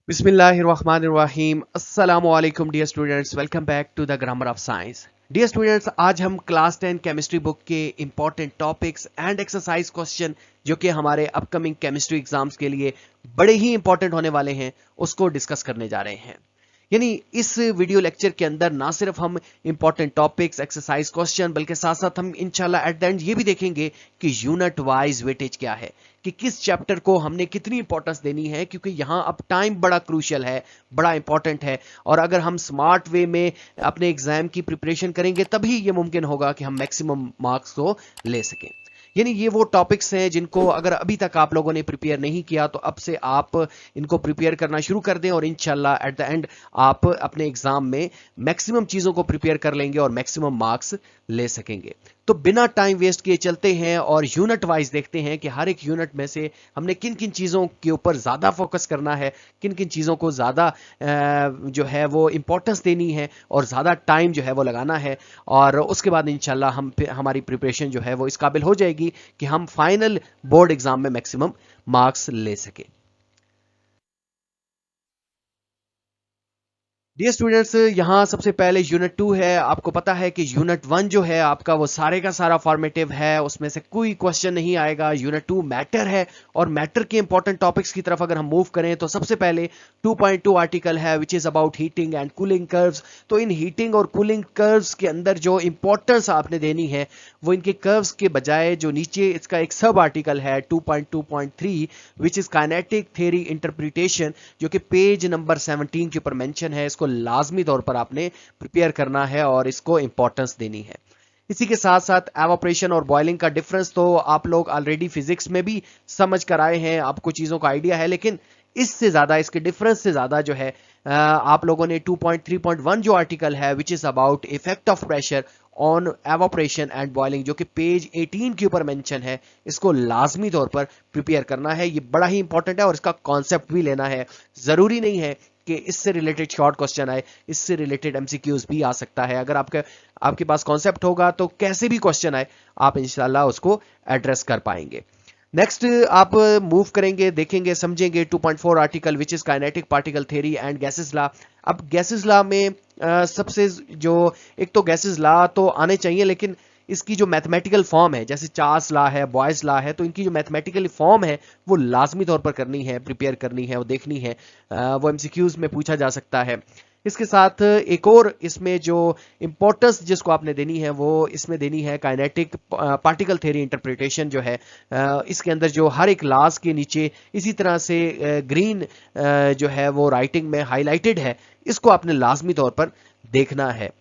बिस्मिल्लाहिर्रहमानिर्रहीम अस्सलाम वालेकुम dear students, welcome back to the Grammar of Science. Dear students, आज हम क्लास 10 केमिस्ट्री बुक के important topics and exercise question जो कि हमारे अपकमिंग केमिस्ट्री एग्जाम्स के लिए बड़े ही इंपॉर्टेंट होने वाले हैं उसको डिस्कस करने जा रहे हैं। यानी इस वीडियो लेक्चर के अंदर ना सिर्फ हम इंपॉर्टेंट टॉपिक्स एक्सरसाइज क्वेश्चन बल्कि साथ साथ हम इंशाल्लाह एट द एंड ये भी देखेंगे कि यूनिट वाइज वेटेज क्या है, कि किस चैप्टर को हमने कितनी इंपॉर्टेंस देनी है, क्योंकि यहां अब टाइम बड़ा क्रूशियल है, बड़ा इंपॉर्टेंट है। और अगर हम स्मार्ट वे में अपने एग्जाम की प्रिपरेशन करेंगे तभी ये मुमकिन होगा कि हम मैक्सिमम मार्क्स को ले सकें। यानी ये वो टॉपिक्स हैं जिनको अगर अभी तक आप लोगों ने प्रिपेयर नहीं किया तो अब से आप इनको प्रिपेयर करना शुरू कर दें और इंशाल्लाह एट द एंड आप अपने एग्जाम में मैक्सिमम चीजों को प्रिपेयर कर लेंगे और मैक्सिमम मार्क्स ले सकेंगे। तो बिना टाइम वेस्ट किए चलते हैं और यूनिट वाइज देखते हैं कि हर एक यूनिट में से हमने किन किन चीज़ों के ऊपर ज़्यादा फोकस करना है, किन किन चीज़ों को ज़्यादा जो है वो इम्पोर्टेंस देनी है और ज़्यादा टाइम जो है वो लगाना है। और उसके बाद इंशाल्लाह हमारी प्रिपरेशन जो है वो इस काबिल हो जाएगी कि हम फाइनल बोर्ड एग्जाम में मैक्सिमम मार्क्स ले सकें। डियर स्टूडेंट्स, यहाँ सबसे पहले यूनिट 2 है। आपको पता है कि यूनिट 1 जो है आपका वो सारे का सारा फॉर्मेटिव है, उसमें से कोई क्वेश्चन नहीं आएगा। यूनिट 2 मैटर है और मैटर के इंपॉर्टेंट टॉपिक्स की तरफ अगर हम मूव करें तो सबसे पहले 2.2 आर्टिकल है which is about heating and cooling curves. तो इन हीटिंग और कूलिंग कर्व्स के अंदर जो इंपॉर्टेंस आपने देनी है वो इनके कर्व्स के बजाय जो नीचे इसका एक सब आर्टिकल है 2.2.3 which is kinetic theory interpretation, जो कि पेज नंबर 17 के ऊपर मेंशन है। इसको लाजमी तौर पर आपने प्रिपेयर करना है और इसको इंपॉर्टेंस देनी है। इसी के साथ साथ एवापोरेशन और बॉइलिंग का डिफरेंस तो आप लोग ऑलरेडी फिजिक्स में भी समझ कर आए हैं, आपको चीजों का आइडिया है, लेकिन इससे ज्यादा, इसके डिफरेंस से ज्यादा जो है आप लोगों ने 2.3.1 जो आर्टिकल है which is about effect of pressure on evaporation and boiling, जो कि पेज 18 के ऊपर मेंशन है, इसको लाजमी तौर पर प्रिपेयर करना है। ये बड़ा ही इंपॉर्टेंट है और इसका कॉन्सेप्ट भी लेना है। जरूरी नहीं है कि इससे रिलेटेड शॉर्ट क्वेश्चन आए, इससे रिलेटेड एमसीक्यूज भी आ सकता है। अगर आपके पास कॉन्सेप्ट होगा तो कैसे भी क्वेश्चन आए आप इंशाल्लाह उसको एड्रेस कर पाएंगे। नेक्स्ट आप मूव करेंगे, देखेंगे, समझेंगे 2.4 article which is kinetic particle theory and gases law. अब गैसेस लॉ में सबसे जो एक तो गैसेस लॉ तो आने चाहिए, लेकिन इसकी जो मैथमेटिकल फॉर्म है, जैसे चार्ल्स लॉ है, बॉयज लॉ है, तो इनकी जो मैथमेटिकल फॉर्म है वो लाजमी तौर पर करनी है, प्रिपेयर करनी है, वो देखनी है। वो एमसीक्यूज में पूछा जा सकता है। इसके साथ एक और इसमें जो इंपॉर्टेंस जिसको आपने देनी है वो इसमें देनी है काइनेटिक पार्टिकल थ्योरी इंटरप्रिटेशन जो है। इसके अंदर जो हर एक लाज के नीचे इसी तरह से ग्रीन जो है वो राइटिंग में हाईलाइटेड है, इसको आपने लाजमी तौर पर देखना है।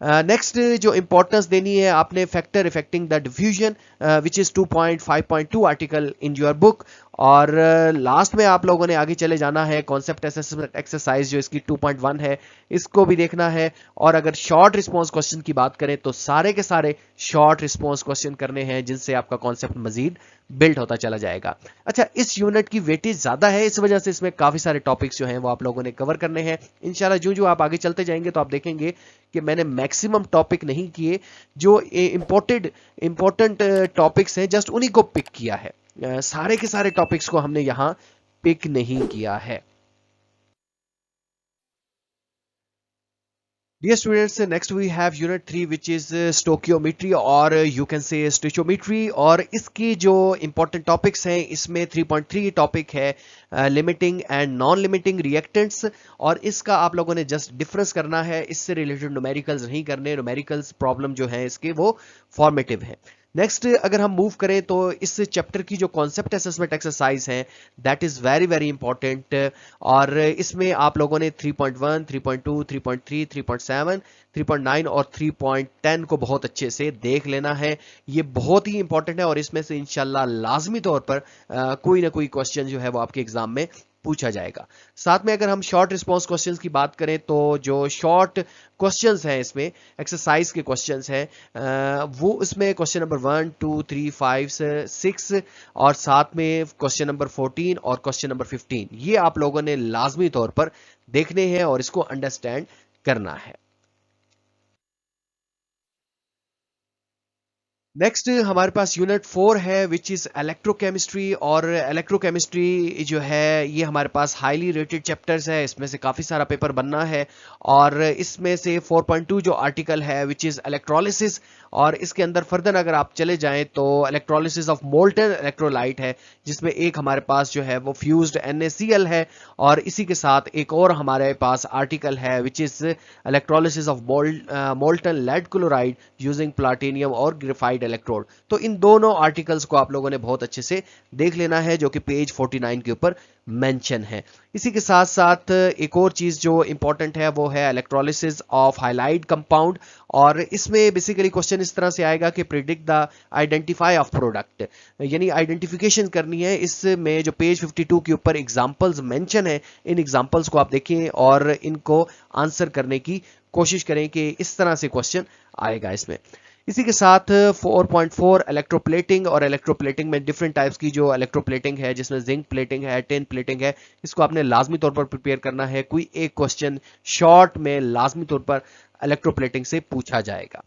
नेक्स्ट जो इंपॉर्टेंस देनी है आपने factor affecting the diffusion which is 2.5.2 article in your book. और लास्ट में आप लोगों ने आगे चले जाना है कॉन्सेप्ट असेसमेंट एक्सरसाइज जो इसकी 2.1 है, इसको भी देखना है। और अगर शॉर्ट रिस्पॉन्स क्वेश्चन की बात करें तो सारे के सारे शॉर्ट रिस्पॉन्स क्वेश्चन करने हैं जिनसे आपका कॉन्सेप्ट मजीद बिल्ड होता चला जाएगा। अच्छा, इस यूनिट की वेटेज ज्यादा है, इस वजह से इसमें काफी सारे टॉपिक्स जो हैं वो आप लोगों ने कवर करने हैं। इंशाल्लाह जो जो आप आगे चलते जाएंगे तो आप देखेंगे कि मैंने मैक्सिमम टॉपिक नहीं किए, जो इंपॉर्टेंट टॉपिक्स हैं जस्ट उन्हीं को पिक किया है। सारे के सारे टॉपिक्स को हमने यहां पिक नहीं किया है। Dear students, next we have unit 3 which is stoichiometry और you can say stoichiometry। और इसकी जो important topics हैं इसमें 3.3 टॉपिक है limiting and non limiting reactants. और इसका आप लोगों ने जस्ट डिफरेंस करना है, इससे रिलेटेड न्यूमेरिकल्स नहीं करने। न्यूमेरिकल्स प्रॉब्लम जो है इसके वो फॉर्मेटिव है। नेक्स्ट अगर हम मूव करें तो इस चैप्टर की जो कॉन्सेप्ट असेसमेंट एक्सरसाइज है that is very very important. और इसमें आप लोगों ने 3.1, 3.2, 3.3, 3.7, 3.9 और 3.10 को बहुत अच्छे से देख लेना है। ये बहुत ही इंपॉर्टेंट है और इसमें से इंशाल्लाह लाजमी तौर पर कोई ना कोई क्वेश्चन जो है वो आपके एग्जाम में पूछा जाएगा। साथ में अगर हम शॉर्ट रिस्पॉन्स क्वेश्चंस की बात करें तो जो शॉर्ट क्वेश्चंस हैं इसमें एक्सरसाइज के क्वेश्चंस हैं वो इसमें क्वेश्चन नंबर 1, 2, 3, 5, 6 और साथ में क्वेश्चन नंबर 14 और क्वेश्चन नंबर 15, ये आप लोगों ने लाजमी तौर पर देखने हैं और इसको अंडरस्टैंड करना है। नेक्स्ट हमारे पास यूनिट 4 है विच इज इलेक्ट्रोकेमिस्ट्री। और इलेक्ट्रोकेमिस्ट्री जो है ये हमारे पास हाईली रेटेड चैप्टर्स है, इसमें से काफ़ी सारा पेपर बनना है। और इसमें से 4.2 जो आर्टिकल है विच इज इलेक्ट्रोलिसिस, और इसके अंदर फर्दर अगर आप चले जाएं तो इलेक्ट्रोलिसिस ऑफ मोल्टन इलेक्ट्रोलाइट है, जिसमें एक हमारे पास जो है वो फ्यूज्ड NaCl है। और इसी के साथ एक और हमारे पास आर्टिकल है which is electrolysis of molten lead chloride using platinum और ग्रेफाइट इलेक्ट्रोड। तो इन दोनों आर्टिकल्स को आप लोगों ने बहुत अच्छे से देख लेना है, जो कि पेज 49 के ऊपर मेंशन है। इसी के साथ साथ एक और चीज जो इंपॉर्टेंट है वो है इलेक्ट्रोलिसिस ऑफ हाइलाइट कंपाउंड। और इसमें बेसिकली क्वेश्चन इस तरह से आएगा कि predict the identify of product, यानी आइडेंटिफिकेशन करनी है। इसमें जो पेज 52 के ऊपर एग्जांपल्स मेंशन है, इन एग्जांपल्स को आप देखें और इनको आंसर करने की कोशिश करें कि इस तरह से क्वेश्चन आएगा इसमें। इसी के साथ 4.4 इलेक्ट्रोप्लेटिंग। और इलेक्ट्रोप्लेटिंग में डिफरेंट टाइप्स की जो इलेक्ट्रोप्लेटिंग है, जिसमें जिंक प्लेटिंग है, टिन प्लेटिंग है, इसको आपने लाजमी तौर पर प्रिपेयर करना है। कोई एक क्वेश्चन शॉर्ट में लाजमी तौर पर इलेक्ट्रोप्लेटिंग से पूछा जाएगा।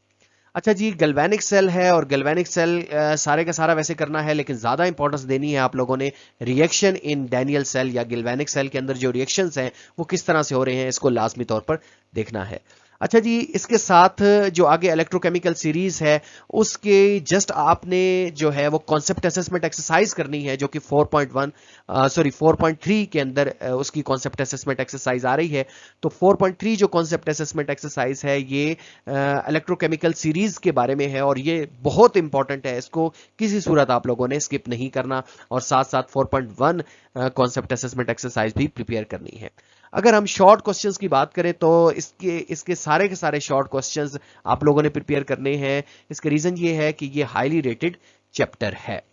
अच्छा जी, गैल्वेनिक सेल है, और गैल्वेनिक सेल सारे का सारा वैसे करना है, लेकिन ज्यादा इंपॉर्टेंस देनी है आप लोगों ने रिएक्शन इन डैनियल सेल या गैल्वेनिक सेल के अंदर जो रिएक्शंस हैं वो किस तरह से हो रहे हैं, इसको लाजमी तौर पर देखना है। अच्छा जी, इसके साथ जो आगे इलेक्ट्रोकेमिकल सीरीज है उसके जस्ट आपने जो है वो कॉन्सेप्ट असेसमेंट एक्सरसाइज करनी है, जो कि 4.3 के अंदर उसकी कॉन्सेप्ट असेसमेंट एक्सरसाइज आ रही है। तो 4.3 जो कॉन्सेप्ट असेसमेंट एक्सरसाइज है ये इलेक्ट्रोकेमिकल सीरीज के बारे में है, और ये बहुत इंपॉर्टेंट है, इसको किसी सूरत आप लोगों ने स्किप नहीं करना। और साथ साथ 4.1 कॉन्सेप्ट असेसमेंट एक्सरसाइज भी प्रिपेयर करनी है। अगर हम शॉर्ट क्वेश्चंस की बात करें तो इसके इसके सारे के सारे शॉर्ट क्वेश्चंस आप लोगों ने प्रिपेयर करने हैं। इसका रीजन ये है कि ये हाईली रेटेड चैप्टर है।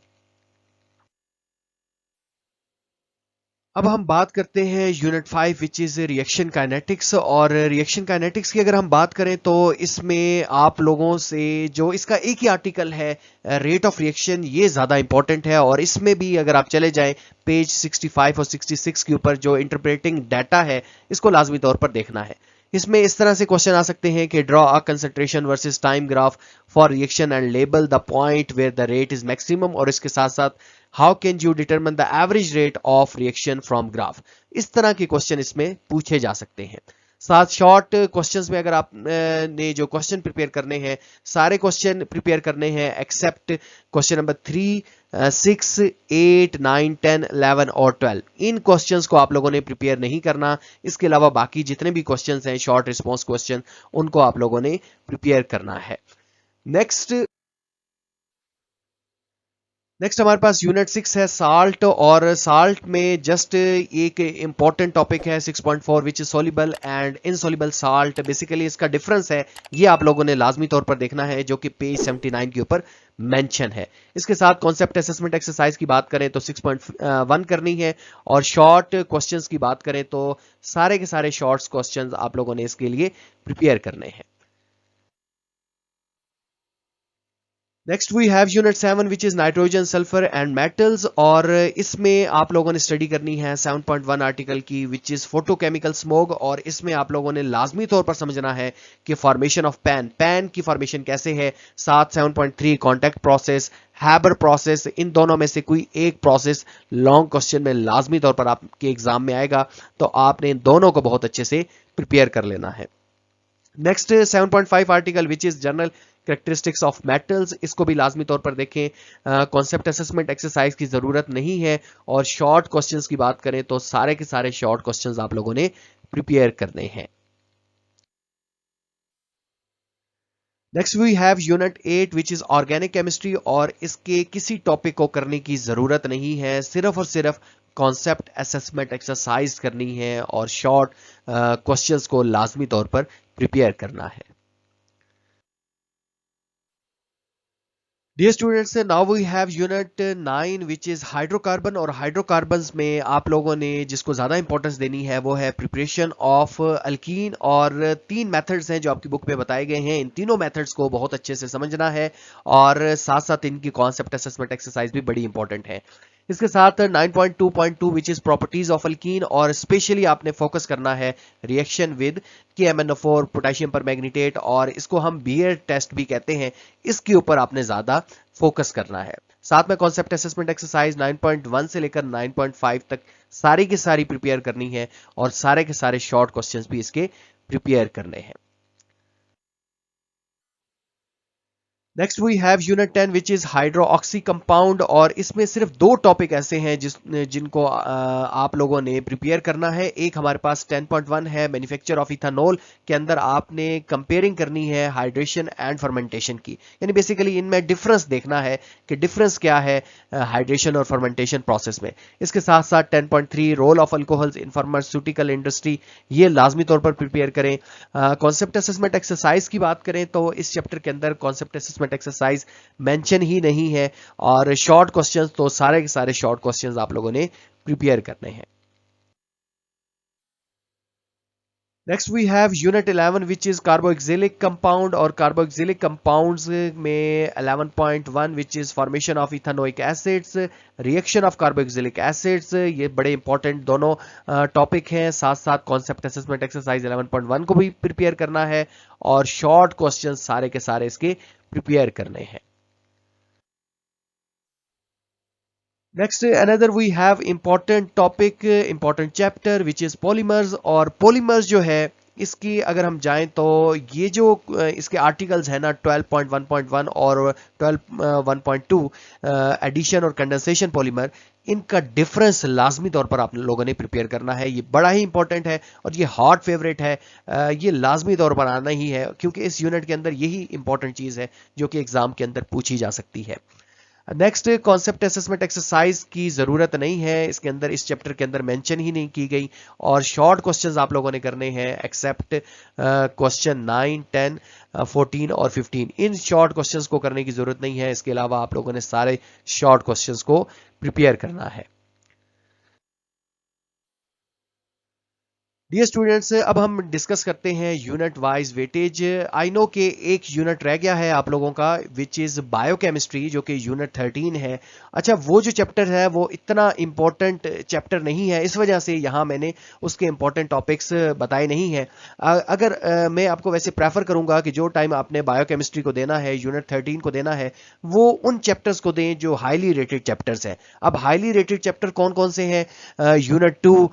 अब हम बात करते हैं unit 5 which is reaction kinetics. और रिएक्शन काइनेटिक्स की अगर हम बात करें तो इसमें आप लोगों से जो इसका एक ही आर्टिकल है रेट ऑफ रिएक्शन, ये ज़्यादा इंपॉर्टेंट है। और इसमें भी अगर आप चले जाएं पेज 65 और 66 के ऊपर जो इंटरप्रेटिंग डाटा है, इसको लाजमी तौर पर देखना है। इसमें इस तरह से क्वेश्चन आ सकते हैं कि draw a concentration versus time graph for reaction and label the point where the rate is maximum. और इसके साथ साथ how can you determine the average rate of reaction from graph. इस तरह के क्वेश्चन इसमें पूछे जा सकते हैं। साथ शॉर्ट क्वेश्चंस में अगर आप ने जो क्वेश्चन प्रिपेयर करने हैं, सारे क्वेश्चन प्रिपेयर करने हैं एक्सेप्ट क्वेश्चन नंबर 3, 6, 8, 9, 10, 11 और 12। इन क्वेश्चंस को आप लोगों ने प्रिपेयर नहीं करना। इसके अलावा बाकी जितने भी क्वेश्चंस हैं शॉर्ट रिस्पॉन्स क्वेश्चन, उनको आप लोगों ने प्रिपेयर करना है। नेक्स्ट हमारे पास यूनिट 6 है साल्ट। और साल्ट में जस्ट एक इंपॉर्टेंट टॉपिक है 6.4 which is soluble and insoluble salt. Basically इसका डिफरेंस है, ये आप लोगों ने लाजमी तौर पर देखना है, जो कि पेज 79 के ऊपर मेंशन है। इसके साथ कॉन्सेप्ट असेसमेंट एक्सरसाइज की बात करें तो 6.1 करनी है। और शॉर्ट क्वेश्चंस की बात करें तो सारे के सारे शॉर्ट क्वेश्चंस आप लोगों ने इसके लिए प्रिपेयर करने हैं। Next we have unit 7 which is nitrogen sulphur and metals. और इसमें आप लोगों ने स्टडी करनी है 7.1 आर्टिकल की विच इज फोटोकेमिकल स्मोग। और इसमें आप लोगों ने लाजमी तौर पर समझना है कि फॉर्मेशन ऑफ पैन की फॉर्मेशन कैसे है। साथ 7.3 कॉन्टैक्ट प्रोसेस, हैबर प्रोसेस, इन दोनों में से कोई एक प्रोसेस लॉन्ग क्वेश्चन में लाजमी तौर पर आपके एग्जाम में आएगा, तो आपने इन दोनों को बहुत अच्छे से प्रिपेयर कर लेना है। Next 7.5 article which is general characteristics of metals, इसको भी लाजमी तौर पर देखें। कॉन्सेप्ट असेसमेंट एक्सरसाइज की जरूरत नहीं है। और शॉर्ट क्वेश्चंस की बात करें तो सारे के सारे शॉर्ट क्वेश्चंस आप लोगों ने प्रिपेयर करने हैं। Next we have unit 8 which is organic chemistry. और इसके किसी टॉपिक को करने की जरूरत नहीं है, सिर्फ और सिर्फ कॉन्सेप्ट असेसमेंट एक्सरसाइज करनी है और शॉर्ट क्वेश्चंस को लाजमी तौर पर प्रिपेयर करना है। Dear students, now we have unit 9 which is hydrocarbon. और हाइड्रोकार्बन्स में आप लोगों ने जिसको ज़्यादा इंपॉर्टेंस देनी है वो है प्रिपरेशन ऑफ अल्कीन। और 3 मेथड्स हैं जो आपकी बुक में बताए गए हैं, इन तीनों मेथड्स को बहुत अच्छे से समझना है। और साथ साथ इनकी कॉन्सेप्ट असेसमेंट एक्सरसाइज भी बड़ी इंपॉर्टेंट है। इसके साथ 9.2.2 which is properties of alkyne, और स्पेशली आपने फोकस करना है रिएक्शन विद KMnO4 पोटेशियम परमैग्नीटेट, और इसको हम बियर टेस्ट भी कहते हैं, इसके ऊपर आपने ज्यादा फोकस करना है। साथ में कॉन्सेप्ट असेसमेंट एक्सरसाइज 9.1 से लेकर 9.5 तक सारी की सारी प्रिपेयर करनी है, और सारे के सारे शॉर्ट क्वेश्चंस भी इसके प्रिपेयर करने हैं। Next we have unit 10 which is hydroxy compound, और इसमें सिर्फ दो टॉपिक ऐसे हैं जिनको आप लोगों ने प्रिपेयर करना है। एक हमारे पास 10.1 है मैन्युफैक्चर ऑफ इथानॉल, के अंदर आपने कंपेयरिंग करनी है हाइड्रेशन एंड फर्मेंटेशन की, यानी बेसिकली इनमें डिफरेंस देखना है कि डिफरेंस क्या है हाइड्रेशन और फर्मेंटेशन प्रोसेस में। इसके साथ साथ 10.3 role of alcohols in pharmaceutical industry, ये लाजमी तौर पर प्रिपेयर करें। कॉन्सेप्ट असेसमेंट एक्सरसाइज की बात करें तो इस चैप्टर के अंदर कॉन्सेप्ट असेसमेंट एक्सरसाइज मेंशन ही नहीं है, और शॉर्ट क्वेश्चंस तो सारे के सारे शॉर्ट क्वेश्चंस आप लोगों ने प्रिपेयर करने हैं। Next we have unit 11 which is carboxylic compound, और कार्बोक्सिलिक कंपाउंड्स में 11.1 which is formation of ethanoic acids, reaction of carboxylic acids, ये बड़े इंपॉर्टेंट दोनों टॉपिक हैं। साथ साथ कॉन्सेप्ट असेसमेंट एक्सरसाइज 11.1 को भी प्रिपेयर करना है, और शॉर्ट क्वेश्चन सारे के सारे इसके प्रिपेयर करने हैं। Next another we have important topic, important chapter which is polymers, और पॉलीमर्स जो है इसकी अगर हम जाएं तो ये जो इसके आर्टिकल्स है ना 12.1.1 और 12.1.2 एडिशन और कंडेंसेशन पॉलीमर, इनका डिफरेंस लाजमी तौर पर आप लोगों ने प्रिपेयर करना है। ये बड़ा ही इंपॉर्टेंट है और ये हॉट फेवरेट है, ये लाजमी तौर पर आना ही है, क्योंकि इस यूनिट के अंदर यही इंपॉर्टेंट चीज है जो कि एग्जाम के अंदर पूछी जा सकती है। नेक्स्ट कॉन्सेप्ट असेसमेंट एक्सरसाइज की जरूरत नहीं है, इसके अंदर इस चैप्टर के अंदर मेंशन ही नहीं की गई, और शॉर्ट क्वेश्चंस आप लोगों ने करने हैं एक्सेप्ट क्वेश्चन 9, 10, 14 और 15। इन शॉर्ट क्वेश्चंस को करने की जरूरत नहीं है, इसके अलावा आप लोगों ने सारे शॉर्ट क्वेश्चंस को प्रिपेयर करना है। डियर स्टूडेंट्स, अब हम डिस्कस करते हैं unit wise weightage. I know कि एक यूनिट रह गया है आप लोगों का विच इज बायोकेमिस्ट्री, जो कि यूनिट 13 है। अच्छा, वो जो चैप्टर है वो इतना इंपॉर्टेंट चैप्टर नहीं है, इस वजह से यहाँ मैंने उसके इंपॉर्टेंट टॉपिक्स बताए नहीं है। अगर मैं आपको वैसे प्रेफर करूंगा कि जो टाइम आपने बायोकेमिस्ट्री को देना है, यूनिट 13 को देना है, वो उन चैप्टर्स को दें जो हाईली रेटेड चैप्टर्स हैं। अब हाईली रेटेड चैप्टर कौन कौन से हैं? यूनिट 2,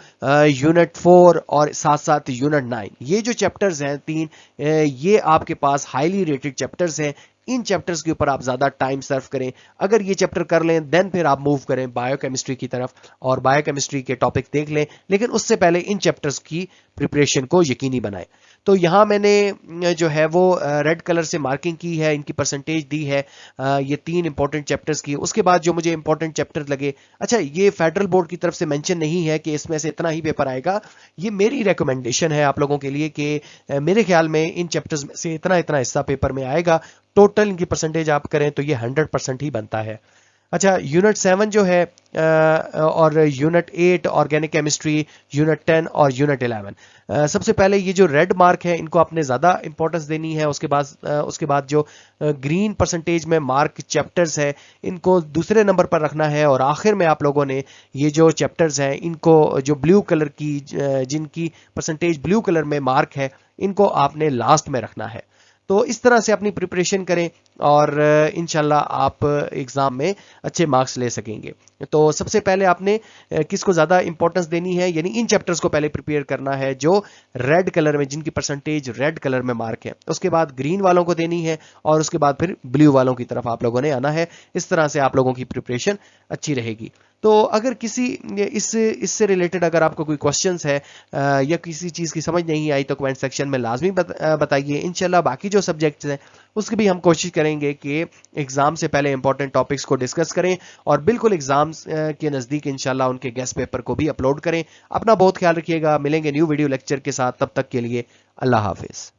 यूनिट 4 और साथ साथ यूनिट 9, ये जो चैप्टर्स हैं 3, ये आपके पास हाईली रेटेड चैप्टर्स हैं। इन चैप्टर्स के ऊपर आप ज्यादा टाइम सर्व करें। अगर ये चैप्टर कर लें देन फिर आप मूव करें बायोकेमिस्ट्री की तरफ और बायोकेमिस्ट्री के टॉपिक देख लें, लेकिन उससे पहले इन चैप्टर्स की प्रिपरेशन को यकीनी बनाएं। तो यहां मैंने जो है वो रेड कलर से मार्किंग की है, इनकी परसेंटेज दी है ये 3 इंपॉर्टेंट चैप्टर्स की। उसके बाद जो मुझे इंपॉर्टेंट चैप्टर लगे, अच्छा ये फेडरल बोर्ड की तरफ से मेंशन नहीं है कि इसमें से इतना ही पेपर आएगा, ये मेरी रिकमेंडेशन है आप लोगों के लिए कि मेरे ख्याल में इन चैप्टर्स में से इतना इतना हिस्सा पेपर में आएगा। टोटल इनकी परसेंटेज आप करें तो ये 100% ही बनता है। अच्छा, यूनिट 7 जो है और यूनिट 8 ऑर्गेनिक केमिस्ट्री, यूनिट 10 और यूनिट 11, सबसे पहले ये जो रेड मार्क है इनको आपने ज्यादा इंपॉर्टेंस देनी है। उसके बाद जो ग्रीन परसेंटेज में मार्क चैप्टर्स है इनको दूसरे नंबर पर रखना है, और आखिर में आप लोगों ने ये जो चैप्टर्स हैं इनको जो ब्लू कलर की जिनकी परसेंटेज ब्लू कलर में मार्क है इनको आपने लास्ट में रखना है। तो इस तरह से अपनी प्रिपरेशन करें और इंशाल्लाह आप एग्जाम में अच्छे मार्क्स ले सकेंगे। तो सबसे पहले आपने किसको ज्यादा इंपॉर्टेंस देनी है, यानी इन चैप्टर्स को पहले प्रिपेयर करना है जो रेड कलर में, जिनकी परसेंटेज रेड कलर में मार्क है। उसके बाद ग्रीन वालों को देनी है और उसके बाद फिर ब्लू वालों की तरफ आप लोगों ने आना है। इस तरह से आप लोगों की प्रिपरेशन अच्छी रहेगी। तो अगर किसी इससे रिलेटेड अगर आपको कोई क्वेश्चंस है या किसी चीज की समझ नहीं आई तो कमेंट सेक्शन में लाजमी बताइए। इंशाल्लाह बाकी जो सब्जेक्ट्स हैं उसकी भी हम कोशिश करेंगे कि एग्जाम से पहले इंपॉर्टेंट टॉपिक्स को डिस्कस करें और बिल्कुल एग्जाम्स के नजदीक इंशाल्लाह उनके गेस्ट पेपर को भी अपलोड करें। अपना बहुत ख्याल रखिएगा, मिलेंगे न्यू वीडियो लेक्चर के साथ, तब तक के लिए अल्लाह हाफिज।